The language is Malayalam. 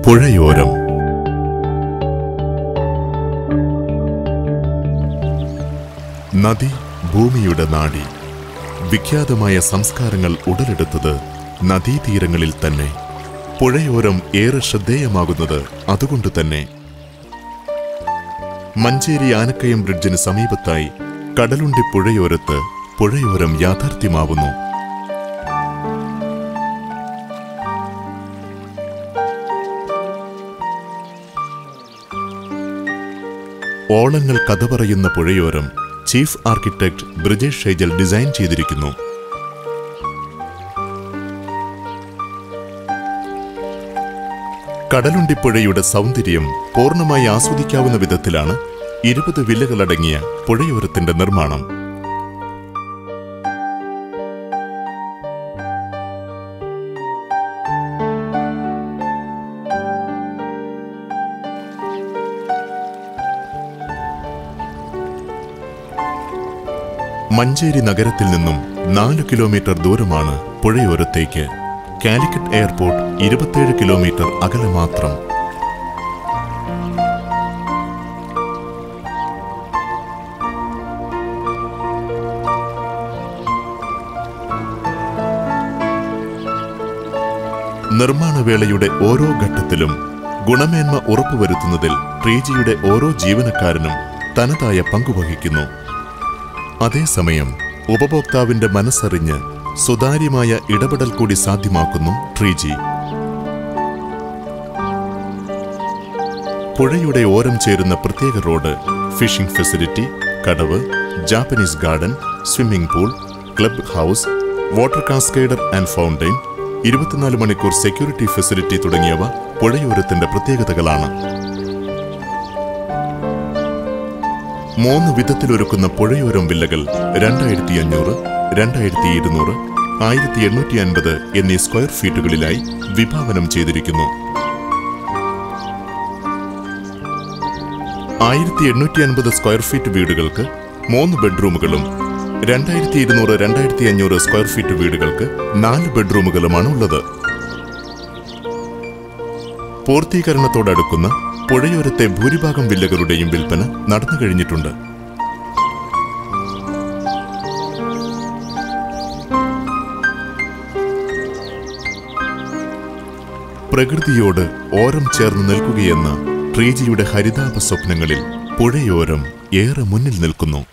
പുഴയോരം. നദി ഭൂമിയുടെ നാഡി. വിഖ്യാതമായ സംസ്കാരങ്ങൾ ഉടലെടുത്തത് നദീതീരങ്ങളിൽ തന്നെ. പുഴയോരം ഏറെ ശ്രദ്ധേയമാകുന്നത് അതുകൊണ്ട് തന്നെ. മഞ്ചേരി ആനക്കയം ബ്രിഡ്ജിന് സമീപത്തായി കടലുണ്ടി പുഴയോരത്ത് പുഴയോരം യാഥാർത്ഥ്യമാവുന്നു. ഓളങ്ങൾ കഥ പറയുന്ന പുഴയോരം chief architect Brijesh Shaijal design ചെയ്തിരിക്കുന്നു. കടലുണ്ടിപ്പുഴയുടെ സൗന്ദര്യം പൂർണ്ണമായി ആസ്വദിക്കാവുന്ന വിധത്തിലാണ് 20 വില്ലകളടങ്ങിയ പുഴയോരത്തിന്റെ നിർമ്മാണം. മഞ്ചേരി നഗരത്തിൽ നിന്നും 4 കിലോമീറ്റർ ദൂരമാണ് പുഴയോരത്തേക്ക്. കാലിക്കറ്റ് എയർപോർട്ട് 27 കിലോമീറ്റർ അകലെ മാത്രം. നിർമ്മാണവേളയുടെ ഓരോ ഘട്ടത്തിലും ഗുണമേന്മ ഉറപ്പുവരുത്തുന്നതിൽ ട്രീജിയുടെ ഓരോ ജീവനക്കാരനും തനതായ പങ്കുവഹിക്കുന്നു. അതേസമയം ഉപഭോക്താവിന്റെ മനസ്സറിഞ്ഞ് സുതാര്യമായ ഇടപെടൽ കൂടി സാധ്യമാക്കുന്നു ട്രീജി. പുഴയുടെ ഓരം ചേരുന്ന പ്രത്യേക റോഡ്, ഫിഷിംഗ് ഫെസിലിറ്റി, കടവ്, Japanese garden, swimming pool, club house, water cascade and fountain, 24 മണിക്കൂർ സെക്യൂരിറ്റി ഫെസിലിറ്റി തുടങ്ങിയവ പുഴയോരത്തിന്റെ പ്രത്യേകതകളാണ്. 3 വിധത്തിലൊരുക്കുന്ന പുഴയോരം വില്ലകൾ 2500, 2200, 1850 എന്നീ സ്ക്വയർ ഫീറ്റുകളിലായി വിഭാവനം ചെയ്തിരിക്കുന്നു. 1850 സ്ക്വയർ ഫീറ്റ് വീടുകൾക്ക് 3 ബെഡ്റൂമുകളും 2200, 2500 സ്ക്വയർ ഫീറ്റ് വീടുകൾക്ക് 4 ബെഡ്റൂമുകളുമാണ് ഉള്ളത്. പൂർത്തീകരണത്തോടടുക്കുന്ന പുഴയോരത്തെ ഭൂരിഭാഗം വില്ലകളുടെയും വിൽപ്പന നടന്നു കഴിഞ്ഞിട്ടുണ്ട്. പ്രകൃതിയോട് ഓരം ചേർന്ന് നിൽക്കുകയെന്ന ട്രീജിയുടെ ഹരിതാപ സ്വപ്നങ്ങളിൽ പുഴയോരം ഏറെ മുന്നിൽ നിൽക്കുന്നു.